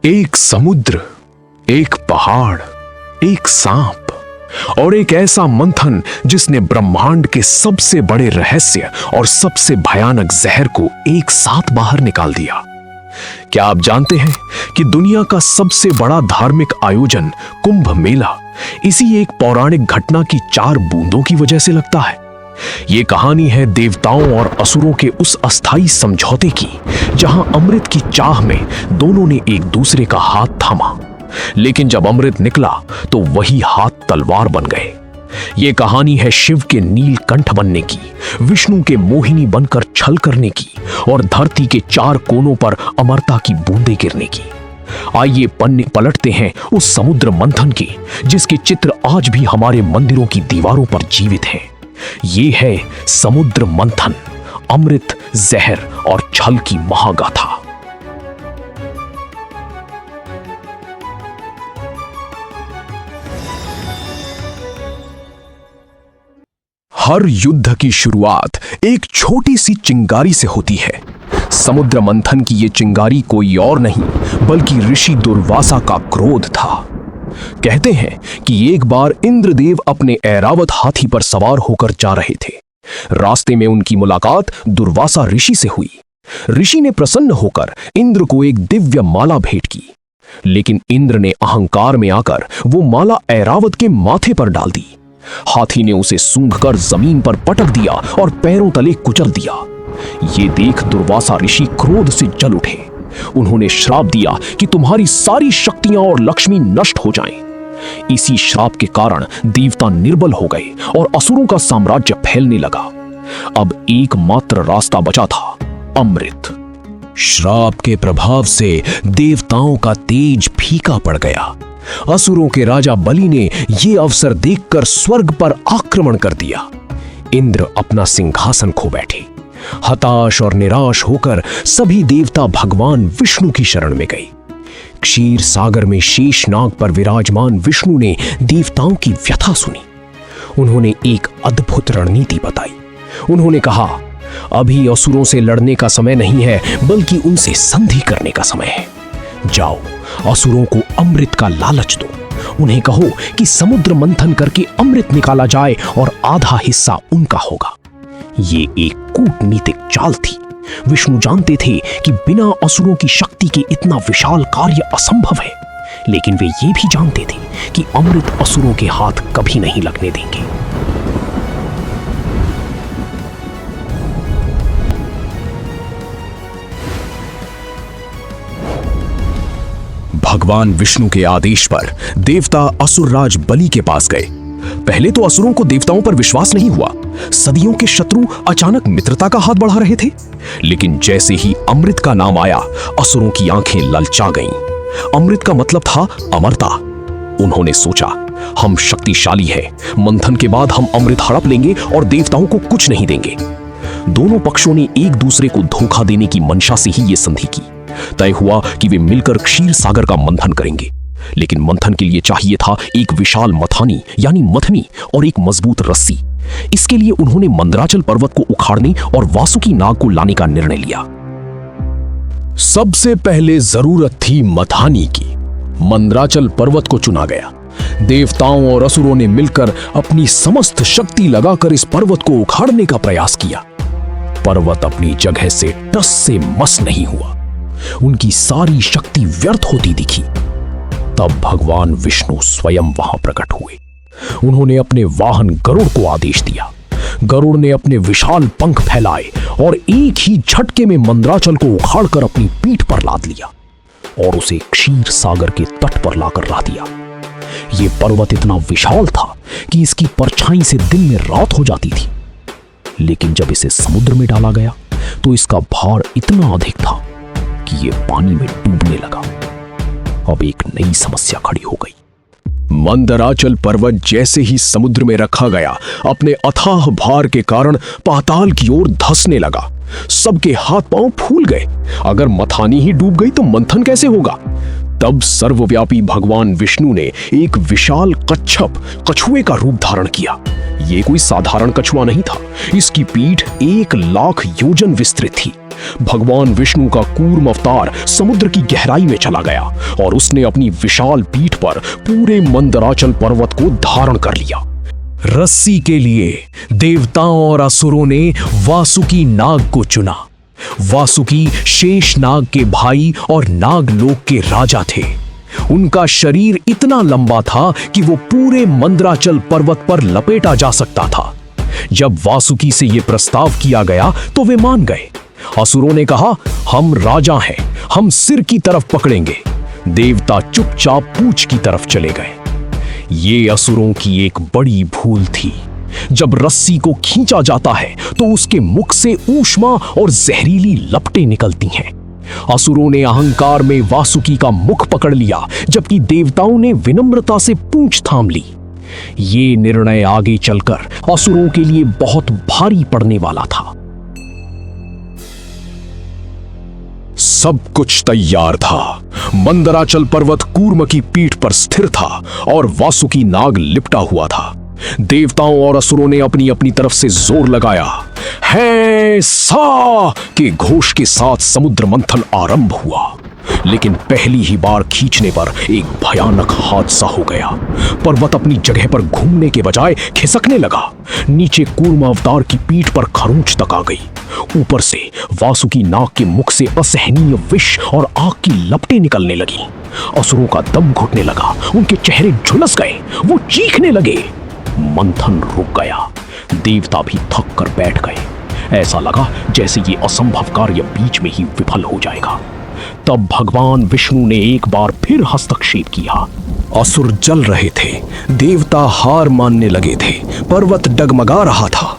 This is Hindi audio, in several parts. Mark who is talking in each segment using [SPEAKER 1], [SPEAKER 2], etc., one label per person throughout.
[SPEAKER 1] एक समुद्र, एक पहाड़, एक सांप और एक ऐसा मंथन जिसने ब्रह्मांड के सबसे बड़े रहस्य और सबसे भयानक जहर को एक साथ बाहर निकाल दिया। क्या आप जानते हैं कि दुनिया का सबसे बड़ा धार्मिक आयोजन कुंभ मेला इसी एक पौराणिक घटना की 4 बूंदों की वजह से लगता है। यह कहानी है देवताओं और असुरों के उस अस्थाई समझौते की, जहां अमृत की चाह में दोनों ने एक दूसरे का हाथ थामा, लेकिन जब अमृत निकला तो वही हाथ तलवार बन गए। यह कहानी है शिव के नीलकंठ बनने की, विष्णु के मोहिनी बनकर छल करने की और धरती के 4 कोनों पर अमरता की बूंदें गिरने की। आइए पन्ने पलटते हैं उस समुद्र मंथन के, जिसके चित्र आज भी हमारे मंदिरों की दीवारों पर जीवित हैं। ये है समुद्र मंथन, अमृत, जहर और छल की महागाथा। हर युद्ध की शुरुआत एक छोटी सी चिंगारी से होती है। समुद्र मंथन की यह चिंगारी कोई और नहीं बल्कि ऋषि दुर्वासा का क्रोध था। कहते हैं कि एक बार इंद्रदेव अपने ऐरावत हाथी पर सवार होकर जा रहे थे। रास्ते में उनकी मुलाकात दुर्वासा ऋषि से हुई। ऋषि ने प्रसन्न होकर इंद्र को एक दिव्य माला भेंट की, लेकिन इंद्र ने अहंकार में आकर वो माला ऐरावत के माथे पर डाल दी। हाथी ने उसे सूंघकर जमीन पर पटक दिया और पैरों तले कुचल दिया। ये देख दुर्वासा ऋषि क्रोध से जल उठे। उन्होंने श्राप दिया कि तुम्हारी सारी शक्तियां और लक्ष्मी नष्ट हो जाएं। इसी श्राप के कारण देवता निर्बल हो गए और असुरों का साम्राज्य फैलने लगा। अब एकमात्र रास्ता बचा था, अमृत। श्राप के प्रभाव से देवताओं का तेज फीका पड़ गया। असुरों के राजा बलि ने यह अवसर देखकर स्वर्ग पर आक्रमण कर दिया। इंद्र अपना सिंहासन खो बैठे। हताश और निराश होकर सभी देवता भगवान विष्णु की शरण में गए। क्षीर सागर में शेषनाग पर विराजमान विष्णु ने देवताओं की व्यथा सुनी। उन्होंने एक अद्भुत रणनीति बताई। उन्होंने कहा, अभी असुरों से लड़ने का समय नहीं है, बल्कि उनसे संधि करने का समय है। जाओ, असुरों को अमृत का लालच दो। उन्हें कहो कि समुद्र मंथन करके अमृत निकाला जाए और आधा हिस्सा उनका होगा। ये एक कूटनीतिक चाल थी। विष्णु जानते थे कि बिना असुरों की शक्ति के इतना विशाल कार्य असंभव है, लेकिन वे ये भी जानते थे कि अमृत असुरों के हाथ कभी नहीं लगने देंगे। भगवान विष्णु के आदेश पर देवता असुरराज बलि के पास गए। पहले तो असुरों को देवताओं पर विश्वास नहीं हुआ। सदियों के शत्रु अचानक मित्रता का हाथ बढ़ा रहे थे। लेकिन जैसे ही अमृत का नाम आया, असुरों की आंखें ललचा गईं। अमृत का मतलब था अमरता। उन्होंने सोचा, हम शक्तिशाली हैं, मंथन के बाद हम अमृत हड़प लेंगे और देवताओं को कुछ नहीं देंगे। दोनों पक्षों ने एक दूसरे को धोखा देने की मंशा से ही यह संधि की। तय हुआ कि वे मिलकर क्षीर सागर का मंथन करेंगे, लेकिन मंथन के लिए चाहिए था एक विशाल मथानी यानी मथनी और एक मजबूत रस्सी। इसके लिए उन्होंने मंदराचल पर्वत को उखाड़ने और वासुकी नाग को लाने का निर्णय लिया। सबसे पहले जरूरत थी मथानी की। मंदराचल पर्वत को चुना गया। देवताओं और असुरों ने मिलकर अपनी समस्त शक्ति लगाकर इस पर्वत को उखाड़ने का प्रयास किया। पर्वत अपनी जगह से टस से मस नहीं हुआ। उनकी सारी शक्ति व्यर्थ होती दिखी। तब भगवान विष्णु स्वयं वहां प्रकट हुए। उन्होंने अपने वाहन गरुड़ को आदेश दिया। गरुड़ ने अपने विशाल पंख फैलाए और एक ही झटके में मंदराचल को उखाड़कर अपनी पीठ पर लाद लिया और उसे क्षीर सागर के तट पर लाकर रख दिया। यह पर्वत इतना विशाल था कि इसकी परछाई से दिन में रात हो जाती थी, लेकिन जब इसे समुद्र में डाला गया तो इसका भार इतना अधिक था कि यह पानी में डूबने लगा। अब एक नई समस्या खड़ी हो गई। मंदराचल पर्वत जैसे ही समुद्र में रखा गया, अपने अथाह भार के कारण पाताल की ओर धंसने लगा। सबके हाथ पांव फूल गए। अगर मथानी ही डूब गई तो मंथन कैसे होगा? तब सर्वव्यापी भगवान विष्णु ने एक विशाल कच्छप कछुए का रूप धारण किया। ये कोई साधारण कछुआ नहीं था, इसकी पीठ 1,00,000 योजन विस्तृत थी। भगवान विष्णु का कूर्म अवतार समुद्र की गहराई में चला गया और उसने अपनी विशाल पीठ पर पूरे मंदराचल पर्वत को धारण कर लिया। रस्सी के लिए देवताओं और असुरों ने वासुकी नाग को चुना। वासुकी शेष नाग के भाई और नागलोक के राजा थे। उनका शरीर इतना लंबा था कि वो पूरे मंदराचल पर्वत पर लपेटा जा सकता था। जब वासुकी से यह प्रस्ताव किया गया तो वे मान गए। असुरों ने कहा, हम राजा हैं, हम सिर की तरफ पकड़ेंगे। देवता चुपचाप पूंछ की तरफ चले गए। ये असुरों की एक बड़ी भूल थी। जब रस्सी को खींचा जाता है तो उसके मुख से ऊष्मा और जहरीली लपटें निकलती हैं। असुरों ने अहंकार में वासुकी का मुख पकड़ लिया, जबकि देवताओं ने विनम्रता से पूंछ थाम ली। ये निर्णय आगे चलकर असुरों के लिए बहुत भारी पड़ने वाला था। सब कुछ तैयार था। मंदराचल पर्वत कूर्म की पीठ पर स्थिर था और वासुकी नाग लिपटा हुआ था। देवताओं और असुरों ने अपनी अपनी तरफ से जोर लगाया। है सा के घोष के साथ समुद्र मंथन आरंभ हुआ, लेकिन पहली ही बार खींचने पर एक भयानक हादसा हो गया। पर्वत अपनी जगह पर घूमने के बजाय खिसकने लगा। नीचे कूर्म अवतार की पीठ पर खरोंच तक आ गई। ऊपर से वासुकी नाग के मुख से असहनीय विष और आग की लपटें निकलने लगी। असुरों का दम घुटने लगा, उनके चेहरे झुलस गए, वो चीखने लगे। मंथन रुक गया। देवता भी थक कर बैठ गए। ऐसा लगा जैसे ये असंभव कार्य बीच में ही विफल हो जाएगा। तब भगवान विष्णु ने एक बार फिर हस्तक्षेप किया। असुर जल रहे थे, देवता हार मानने लगे थे, पर्वत डगमगा रहा था।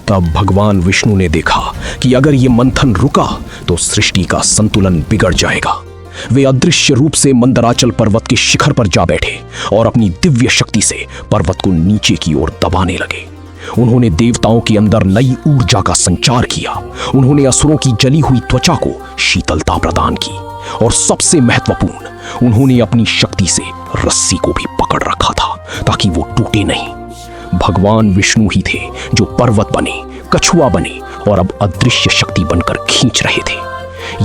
[SPEAKER 1] तब भगवान विष्णु ने देखा कि अगर ये मंथन रुका तो सृष्टि का संतुलन बिगड़ जाएगा। वे अदृश्य रूप से मंदराचल पर्वत के शिखर पर जा बैठे और अपनी दिव्य शक्ति से पर्वत को नीचे की ओर दबाने लगे। उन्होंने देवताओं के अंदर नई ऊर्जा का संचार किया। उन्होंने असुरों की जली हुई त्वचा को शीतलता प्रदान की और सबसे महत्वपूर्ण, उन्होंने अपनी शक्ति से रस्सी को भी पकड़ रखा था ताकि वो टूटे नहीं। भगवान विष्णु ही थे जो पर्वत बने, कछुआ बने और अब अदृश्य शक्ति बनकर खींच रहे थे।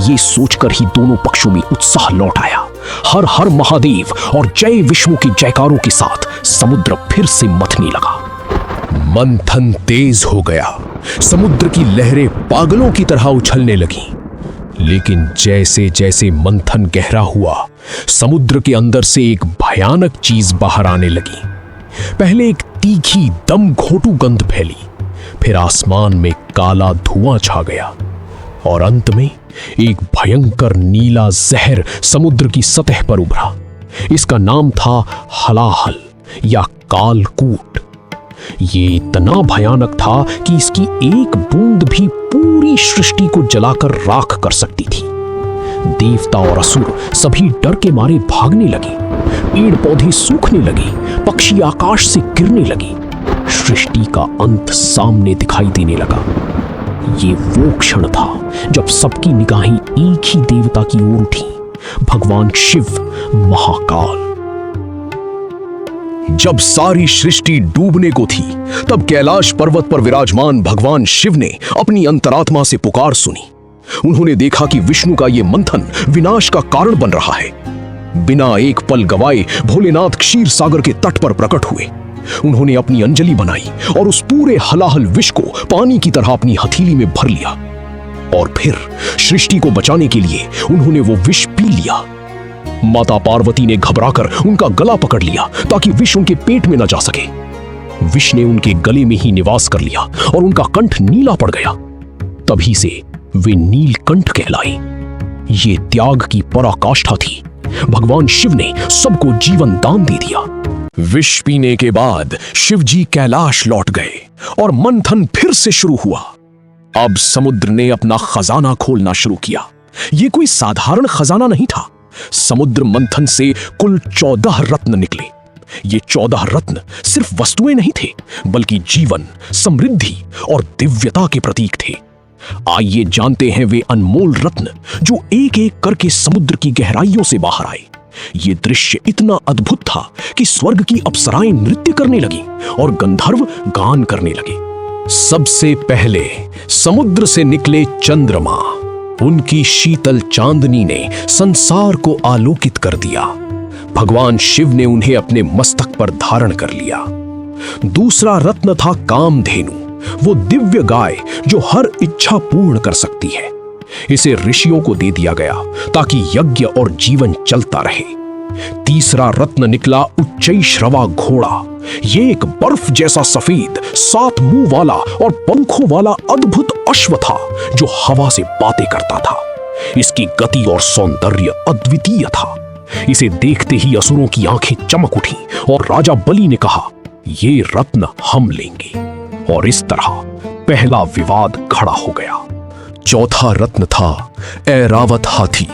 [SPEAKER 1] ये सोचकर ही दोनों पक्षों में उत्साह लौट आया। हर हर महादेव और जय विष्णु के जयकारों के साथ समुद्र फिर से मथने लगा। मंथन तेज हो गया। समुद्र की लहरें पागलों की तरह उछलने लगीं। लेकिन जैसे जैसे मंथन गहरा हुआ, समुद्र के अंदर से एक भयानक चीज बाहर आने लगी। पहले एक तीखी दम घोंटू गंध फैली, फिर आसमान में काला धुआं छा गया और अंत में एक भयंकर नीला जहर समुद्र की सतह पर उभरा। इसका नाम था हलाहल या कालकूट। ये इतना भयानक था कि इसकी एक बूंद भी पूरी सृष्टि को जलाकर राख कर सकती थी। देवता और असुर सभी डर के मारे भागने लगे। पेड़ पौधे सूखने लगे, पक्षी आकाश से गिरने लगे। सृष्टि का अंत सामने दिखाई देने लगा। ये वो क्षण था जब सबकी निगाहें एक ही देवता की ओर उठी, भगवान शिव महाकाल। जब सारी सृष्टि डूबने को थी, तब कैलाश पर्वत पर विराजमान भगवान शिव ने अपनी अंतरात्मा से पुकार सुनी। उन्होंने देखा कि विष्णु का यह मंथन विनाश का कारण बन रहा है। बिना एक पल गवाए भोलेनाथ क्षीर सागर के तट पर प्रकट हुए। उन्होंने अपनी अंजलि बनाई और उस पूरे हलाहल विष को पानी की तरह अपनी हथेली में भर लिया और फिर सृष्टि को बचाने के लिए उन्होंने वो विष पी लिया। माता पार्वती ने घबराकर उनका गला पकड़ लिया ताकि विष उनके पेट में न जा सके। विष ने उनके गले में ही निवास कर लिया और उनका कंठ नीला पड़ गया। तभी से वे नीलकंठ कहलाए। ये त्याग की पराकाष्ठा थी। भगवान शिव ने सबको जीवन दान दे दिया। विष पीने के बाद शिवजी कैलाश लौट गए और मंथन फिर से शुरू हुआ। अब समुद्र ने अपना खजाना खोलना शुरू किया। यह कोई साधारण खजाना नहीं था। समुद्र मंथन से कुल 14 रत्न निकले। ये 14 रत्न सिर्फ वस्तुएं नहीं थे, बल्कि जीवन, समृद्धि और दिव्यता के प्रतीक थे। आइए जानते हैं वे अनमोल रत्न जो एक एक करके समुद्र की गहराइयों से बाहर आए। ये दृश्य इतना अद्भुत था कि स्वर्ग की अप्सराएं नृत्य करने लगी और गंधर्व गान करने लगे। सबसे पहले समुद्र से निकले चंद्रमा, उनकी शीतल चांदनी ने संसार को आलोकित कर दिया। भगवान शिव ने उन्हें अपने मस्तक पर धारण कर लिया। दूसरा रत्न था कामधेनु, वो दिव्य गाय जो हर इच्छा पूर्ण कर सकती है। इसे ऋषियों को दे दिया गया ताकि यज्ञ और जीवन चलता रहे। तीसरा रत्न निकला उच्चैश्रवा घोड़ा। ये एक बर्फ जैसा सफेद 7 मुंह वाला और पंखों वाला अद्भुत अश्व था जो हवा से बातें करता था। इसकी गति और सौंदर्य अद्वितीय था। इसे देखते ही असुरों की आंखें चमक उठी और राजा बलि ने कहा, ये रत्न हम लेंगे। और इस तरह पहला विवाद खड़ा हो गया। चौथा रत्न था ऐरावत हाथी।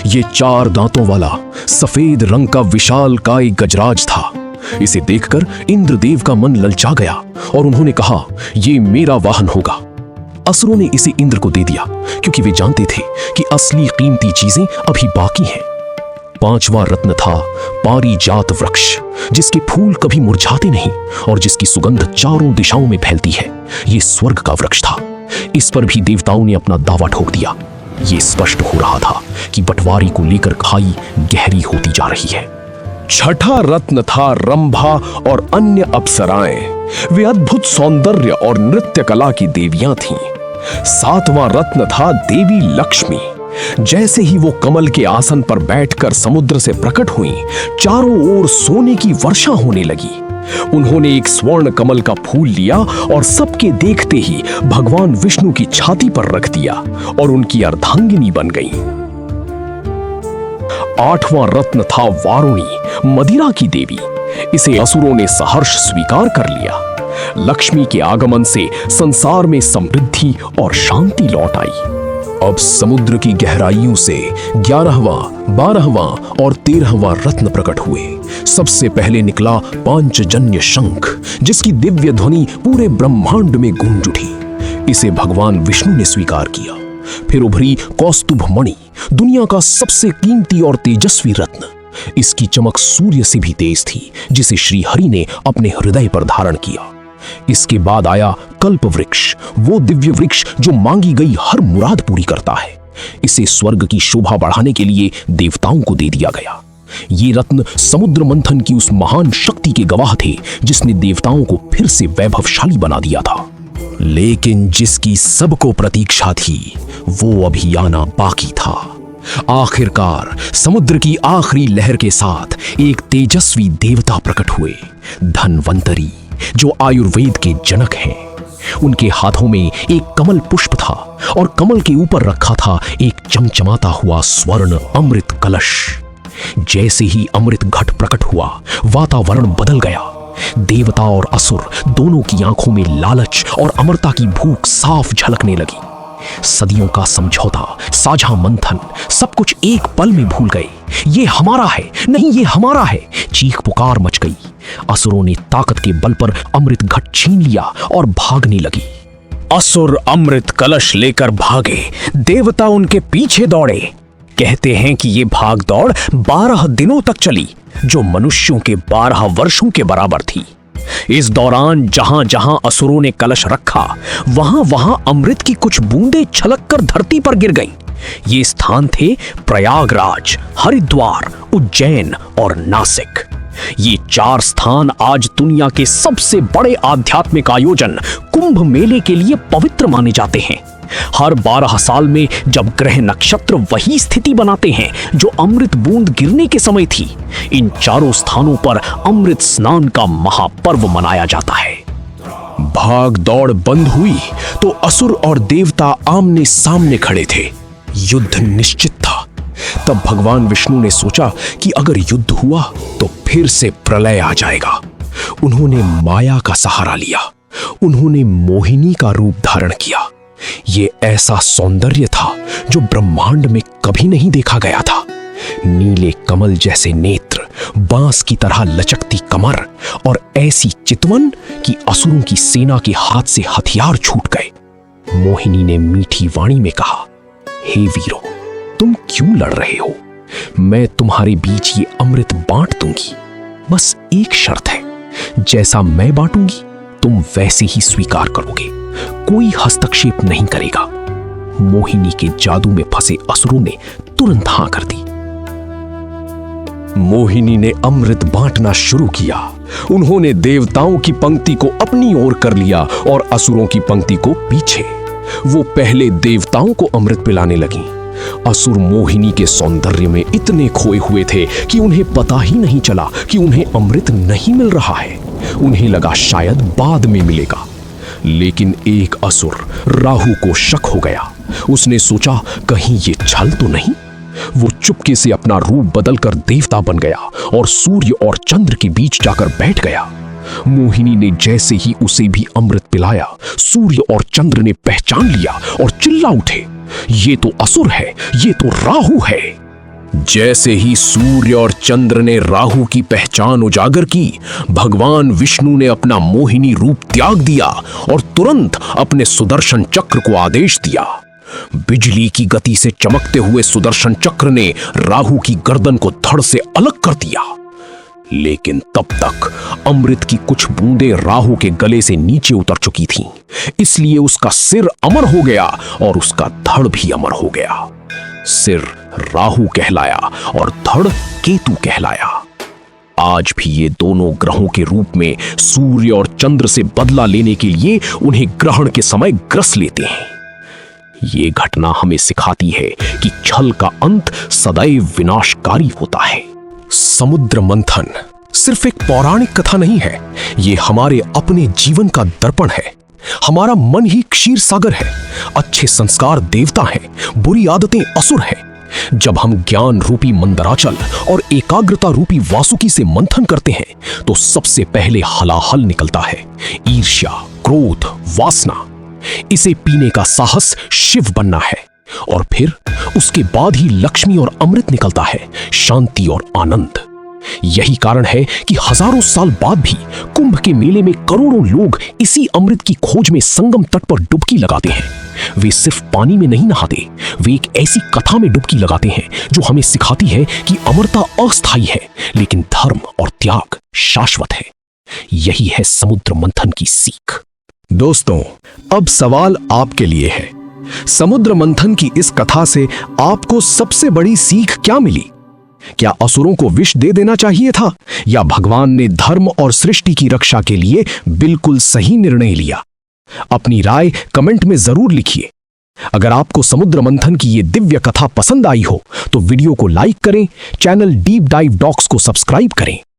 [SPEAKER 1] ये 4 दांतों वाला सफेद रंग का विशालकाय गजराज था। इसे देखकर इंद्रदेव का मन ललचा गया और उन्होंने कहा, ये मेरा वाहन होगा। असुरों ने इसे इंद्र को दे दिया क्योंकि वे जानते थे कि असली कीमती चीजें अभी बाकी हैं। पांचवा रत्न था पारिजात वृक्ष, जिसके फूल कभी मुरझाते नहीं और जिसकी सुगंध चारों दिशाओं में फैलती है। ये स्वर्ग का वृक्ष था। इस पर भी देवताओं ने अपना दावा ठोक दिया। ये स्पष्ट हो रहा था कि बंटवारे को लेकर खाई गहरी होती जा रही है। छठा रत्न था रंभा और अन्य अप्सराएं। वे अद्भुत सौंदर्य और नृत्य कला की देवियां थीं। सातवां रत्न था देवी लक्ष्मी। जैसे ही वो कमल के आसन पर बैठकर समुद्र से प्रकट हुई, चारों ओर सोने की वर्षा होने लगी। उन्होंने एक स्वर्ण कमल का फूल लिया और सबके देखते ही भगवान विष्णु की छाती पर रख दिया और उनकी अर्धांगिनी बन गई। आठवां रत्न था वारुणी, मदिरा की देवी। इसे असुरों ने सहर्ष स्वीकार कर लिया। लक्ष्मी के आगमन से संसार में समृद्धि और शांति लौट आई। अब समुद्र की गहराइयों से 11वां, 12वां और 13वां रत्न प्रकट हुए। सबसे पहले निकला पांचजन्य शंख, जिसकी दिव्य ध्वनि पूरे ब्रह्मांड में गूंज उठी। इसे भगवान विष्णु ने स्वीकार किया। फिर उभरी कौस्तुभ मणि, दुनिया का सबसे कीमती और तेजस्वी रत्न। इसकी चमक सूर्य से भी तेज थी, जिसे श्री हरि ने अपने हृदय पर धारण किया। इसके बाद आया कल्प वृक्ष, वो दिव्य वृक्ष जो मांगी गई हर मुराद पूरी करता है। इसे स्वर्ग की शोभा बढ़ाने के लिए देवताओं को दे दिया गया। ये रत्न समुद्र मंथन की उस महान शक्ति के गवाह थे जिसने देवताओं को फिर से वैभवशाली बना दिया था। लेकिन जिसकी सबको प्रतीक्षा थी, वो अभी आना बाकी था। आखिरकार समुद्र की आखिरी लहर के साथ एक तेजस्वी देवता प्रकट हुए, धन्वंतरी, जो आयुर्वेद के जनक हैं। उनके हाथों में एक कमल पुष्प था और कमल के ऊपर रखा था एक चमचमाता हुआ स्वर्ण अमृत कलश। जैसे ही अमृत घट प्रकट हुआ, वातावरण बदल गया। देवता और असुर दोनों की आंखों में लालच और अमरता की भूख साफ झलकने लगी। सदियों का समझौता, साझा मंथन, सब कुछ एक पल में भूल गए। ये हमारा है, नहीं ये हमारा है, चीख पुकार मच गई। असुरों ने ताकत के बल पर अमृत घट छीन लिया और भागने लगी। असुर अमृत कलश लेकर भागे, देवता उनके पीछे दौड़े। कहते हैं कि ये भाग दौड़ 12 दिनों तक चली, जो मनुष्यों के 12 वर्षों के बराबर थी। इस दौरान जहां जहां असुरों ने कलश रखा, वहां वहां अमृत की कुछ बूंदें छलककर धरती पर गिर गईं। ये स्थान थे प्रयागराज, हरिद्वार, उज्जैन और नासिक। ये 4 स्थान आज दुनिया के सबसे बड़े आध्यात्मिक आयोजन कुंभ मेले के लिए पवित्र माने जाते हैं। हर 12 साल में जब ग्रह नक्षत्र वही स्थिति बनाते हैं जो अमृत बूंद गिरने के समय थी, इन चारों स्थानों पर अमृत स्नान का महापर्व मनाया जाता है। भाग दौड़ बंद हुई तो असुर और देवता आमने सामने खड़े थे। युद्ध निश्चित था। तब भगवान विष्णु ने सोचा कि अगर युद्ध हुआ तो फिर से प्रलय आ जाएगा। उन्होंने माया का सहारा लिया। उन्होंने मोहिनी का रूप धारण किया। ये ऐसा सौंदर्य था जो ब्रह्मांड में कभी नहीं देखा गया था। नीले कमल जैसे नेत्र, बांस की तरह लचकती कमर और ऐसी चितवन कि असुरों की सेना के हाथ से हथियार छूट गए। मोहिनी ने मीठी वाणी में कहा, हे वीरों, तुम क्यों लड़ रहे हो? मैं तुम्हारे बीच ये अमृत बांट दूंगी, बस एक शर्त है, जैसा मैं बांटूंगी तुम वैसे ही स्वीकार करोगे, कोई हस्तक्षेप नहीं करेगा। मोहिनी के जादू में फंसे असुरों ने तुरंत हां कर दी। मोहिनी ने अमृत बांटना शुरू किया। उन्होंने देवताओं की पंक्ति को अपनी ओर कर लिया और असुरों की पंक्ति को पीछे। वो पहले देवताओं को अमृत पिलाने लगी। असुर मोहिनी के सौंदर्य में इतने खोए हुए थे कि उन्हें पता ही नहीं चला कि उन्हें अमृत नहीं मिल रहा है। उन्हें लगा शायद बाद में मिलेगा। लेकिन एक असुर राहु को शक हो गया। उसने सोचा कहीं ये छल तो नहीं। वो चुपके से अपना रूप बदलकर देवता बन गया और सूर्य और चंद्र के बीच जाकर बैठ गया। मोहिनी ने जैसे ही उसे भी अमृत पिलाया, सूर्य और चंद्र ने पहचान लिया और चिल्ला उठे, ये तो असुर है, ये तो राहु है। जैसे ही सूर्य और चंद्र ने राहु की पहचान उजागर की, भगवान विष्णु ने अपना मोहिनी रूप त्याग दिया और तुरंत अपने सुदर्शन चक्र को आदेश दिया। बिजली की गति से चमकते हुए सुदर्शन चक्र ने राहु की गर्दन को धड़ से अलग कर दिया। लेकिन तब तक अमृत की कुछ बूंदें राहु के गले से नीचे उतर चुकी थीं, इसलिए उसका सिर अमर हो गया और उसका धड़ भी अमर हो गया। सिर राहु कहलाया और धड़ केतु कहलाया। आज भी ये दोनों ग्रहों के रूप में सूर्य और चंद्र से बदला लेने के लिए उन्हें ग्रहण के समय ग्रस लेते हैं। ये घटना हमें सिखाती है कि छल का अंत सदैव विनाशकारी होता है। समुद्र मंथन सिर्फ एक पौराणिक कथा नहीं है, ये हमारे अपने जीवन का दर्पण है। हमारा मन ही क्षीर सागर है। अच्छे संस्कार देवता हैं, बुरी आदतें असुर हैं। जब हम ज्ञान रूपी मंदराचल और एकाग्रता रूपी वासुकी से मंथन करते हैं तो सबसे पहले हलाहल निकलता है, ईर्ष्या, क्रोध, वासना। इसे पीने का साहस शिव बनना है और फिर उसके बाद ही लक्ष्मी और अमृत निकलता है, शांति और आनंद। यही कारण है कि हजारों साल बाद भी कुंभ के मेले में करोड़ों लोग इसी अमृत की खोज में संगम तट पर डुबकी लगाते हैं। वे सिर्फ पानी में नहीं नहाते, वे एक ऐसी कथा में डुबकी लगाते हैं जो हमें सिखाती है कि अमरता अस्थायी है, लेकिन धर्म और त्याग शाश्वत है। यही है समुद्र मंथन की सीख। दोस्तों, अब सवाल आपके लिए है। समुद्र मंथन की इस कथा से आपको सबसे बड़ी सीख क्या मिली? क्या असुरों को विष दे देना चाहिए था, या भगवान ने धर्म और सृष्टि की रक्षा के लिए बिल्कुल सही निर्णय लिया? अपनी राय कमेंट में जरूर लिखिए। अगर आपको समुद्र मंथन की ये दिव्य कथा पसंद आई हो तो वीडियो को लाइक करें, चैनल डीप डाइव डॉक्स को सब्सक्राइब करें